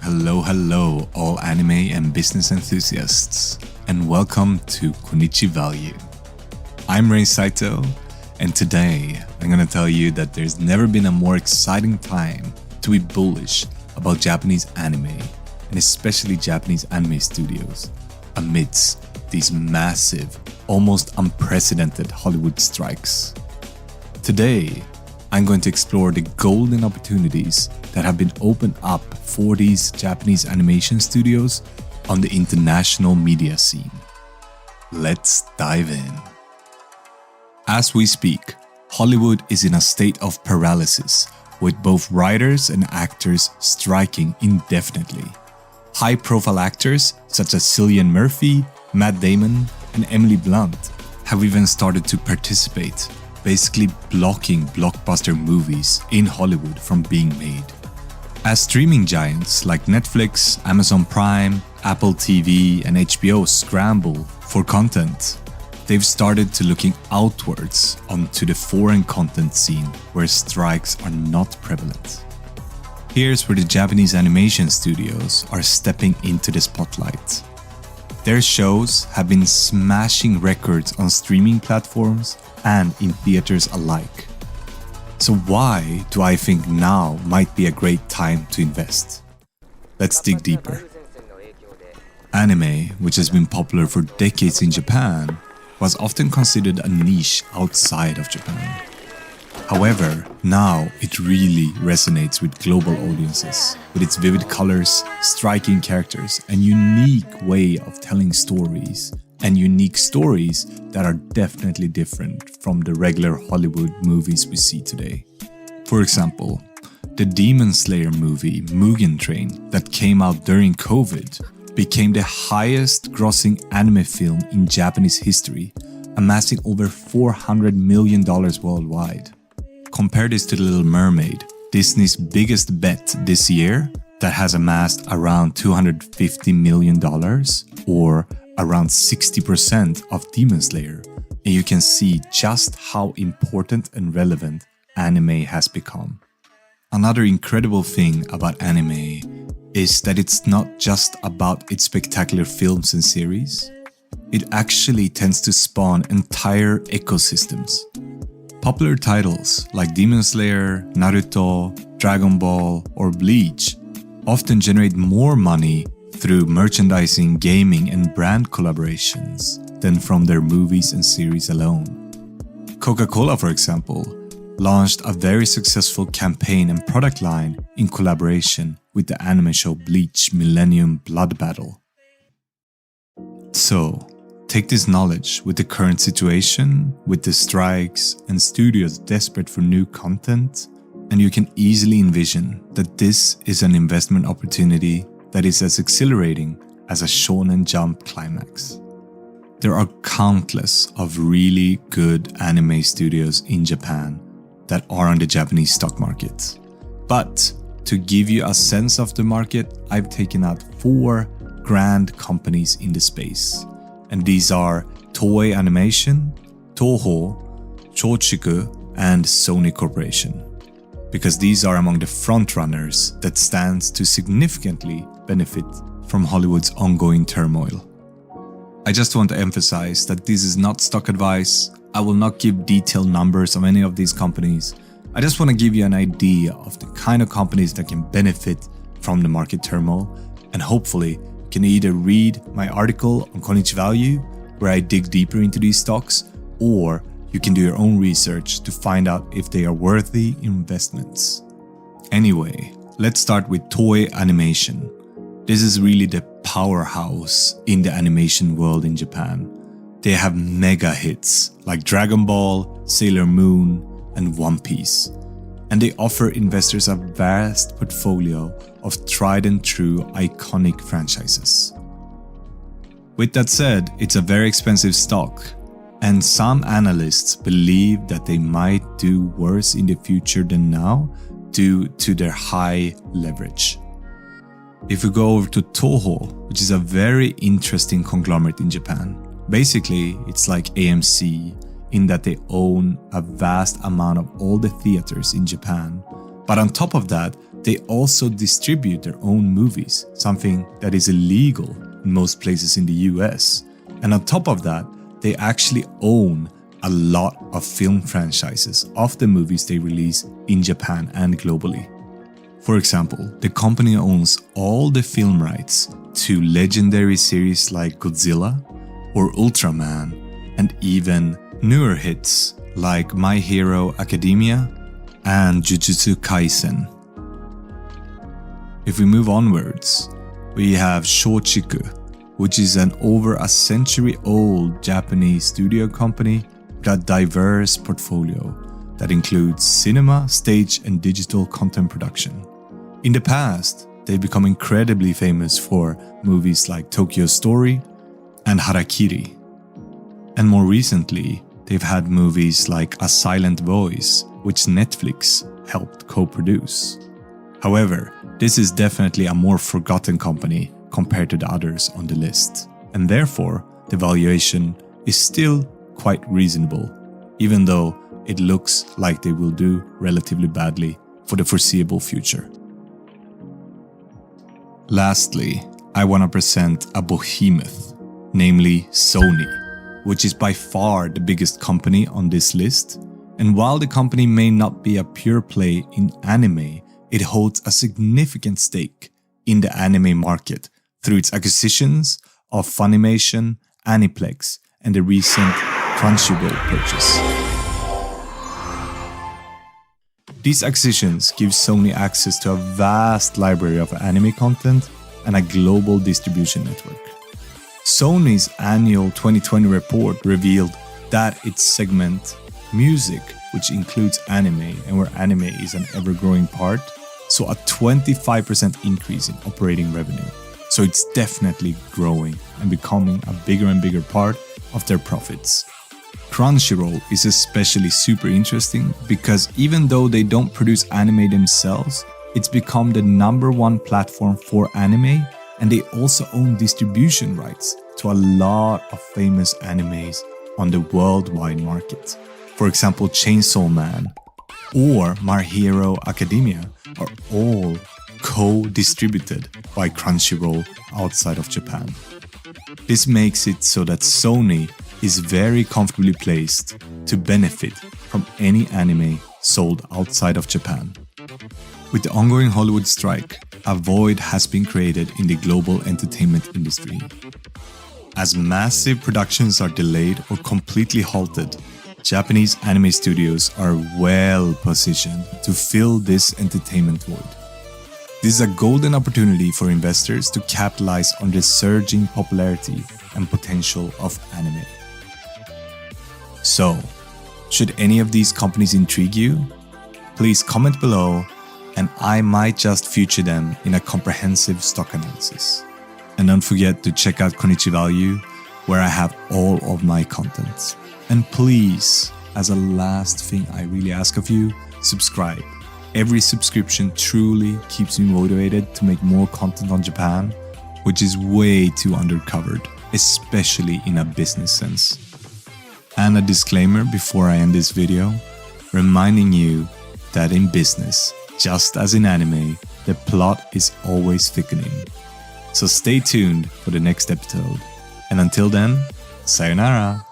Hello, all anime and business enthusiasts, and welcome to Konichi Value. I'm Rei Saito, and today I'm gonna tell you that there's never been a more exciting time to be bullish about Japanese anime, and especially Japanese anime studios, amidst these massive, almost unprecedented Hollywood strikes. Today, I'm going to explore the golden opportunities that have been opened up for these Japanese animation studios on the international media scene. Let's dive in. As we speak, Hollywood is in a state of paralysis, with both writers and actors striking indefinitely. High-profile actors such as Cillian Murphy, Matt Damon, and Emily Blunt have even started to participate, basically blocking blockbuster movies in Hollywood from being made. As streaming giants like Netflix, Amazon Prime, Apple TV, and HBO scramble for content, they've started to looking outwards onto the foreign content scene where strikes are not prevalent. Here's where the Japanese animation studios are stepping into the spotlight. Their shows have been smashing records on streaming platforms and in theaters alike. So why do I think now might be a great time to invest? Let's dig deeper. Anime, which has been popular for decades in Japan, was often considered a niche outside of Japan. However, now it really resonates with global audiences, with its vivid colors, striking characters, and unique way of telling stories, and unique stories that are definitely different from the regular Hollywood movies we see today. For example, the Demon Slayer movie Mugen Train that came out during COVID became the highest grossing anime film in Japanese history, amassing over $400 million worldwide. Compare this to The Little Mermaid, Disney's biggest bet this year, that has amassed around $250 million, or around 60% of Demon Slayer, and you can see just how important and relevant anime has become. Another incredible thing about anime is that it's not just about its spectacular films and series. It actually tends to spawn entire ecosystems. Popular titles like Demon Slayer, Naruto, Dragon Ball, or Bleach often generate more money through merchandising, gaming, and brand collaborations than from their movies and series alone. Coca-Cola, for example, launched a very successful campaign and product line in collaboration with the anime show Bleach Millennium Blood Battle. So, take this knowledge with the current situation, with the strikes and studios desperate for new content, and you can easily envision that this is an investment opportunity that is as exhilarating as a Shonen Jump climax. There are countless of really good anime studios in Japan that are on the Japanese stock market. But to give you a sense of the market, I've taken out 4 grand companies in the space. And these are Toei Animation, Toho, Shochiku, and Sony Corporation. Because these are among the frontrunners that stands to significantly benefit from Hollywood's ongoing turmoil. I just want to emphasize that this is not stock advice. I will not give detailed numbers of any of these companies. I just want to give you an idea of the kind of companies that can benefit from the market turmoil, and hopefully you can either read my article on Konichi Value, where I dig deeper into these stocks, or you can do your own research to find out if they are worthy investments. Anyway, let's start with Toei Animation. This is really the powerhouse in the animation world in Japan. They have mega hits like Dragon Ball, Sailor Moon, and One Piece. And they offer investors a vast portfolio of tried and true iconic franchises. With that said, it's a very expensive stock, and some analysts believe that they might do worse in the future than now due to their high leverage. If we go over to Toho, which is a very interesting conglomerate in Japan, basically it's like AMC in that they own a vast amount of all the theaters in Japan. But on top of that, they also distribute their own movies, something that is illegal in most places in the US. And on top of that, they actually own a lot of film franchises of the movies they release in Japan and globally. For example, the company owns all the film rights to legendary series like Godzilla or Ultraman, and even newer hits like My Hero Academia and Jujutsu Kaisen. If we move onwards, we have Shochiku, which is an over a century-old Japanese studio company with a diverse portfolio that includes cinema, stage, and digital content production. In the past, they've become incredibly famous for movies like Tokyo Story and Harakiri. And more recently, they've had movies like A Silent Voice, which Netflix helped co-produce. However, this is definitely a more forgotten company compared to the others on the list, and therefore the valuation is still quite reasonable, even though it looks like they will do relatively badly for the foreseeable future. Lastly, I want to present a behemoth, namely Sony, which is by far the biggest company on this list. And while the company may not be a pure play in anime, it holds a significant stake in the anime market through its acquisitions of Funimation, Aniplex, and the recent Crunchyroll purchase. These acquisitions give Sony access to a vast library of anime content and a global distribution network. Sony's annual 2020 report revealed that its segment Music, which includes anime and where anime is an ever-growing part, saw a 25% increase in operating revenue. So it's definitely growing and becoming a bigger and bigger part of their profits. Crunchyroll is especially super interesting because even though they don't produce anime themselves, it's become the #1 platform for anime, and they also own distribution rights to a lot of famous animes on the worldwide market. For example, Chainsaw Man or My Hero Academia are all co-distributed by Crunchyroll outside of Japan. This makes it so that Sony is very comfortably placed to benefit from any anime sold outside of Japan. With the ongoing Hollywood strike, a void has been created in the global entertainment industry. As massive productions are delayed or completely halted, Japanese anime studios are well positioned to fill this entertainment void. This is a golden opportunity for investors to capitalize on the surging popularity and potential of anime. So, should any of these companies intrigue you? Please comment below and I might just feature them in a comprehensive stock analysis. And don't forget to check out Konichi Value, where I have all of my contents. And please, as a last thing I really ask of you, subscribe. Every subscription truly keeps me motivated to make more content on Japan, which is way too undercovered, especially in a business sense. And a disclaimer before I end this video, reminding you that in business, just as in anime, the plot is always thickening. So stay tuned for the next episode. And until then, sayonara!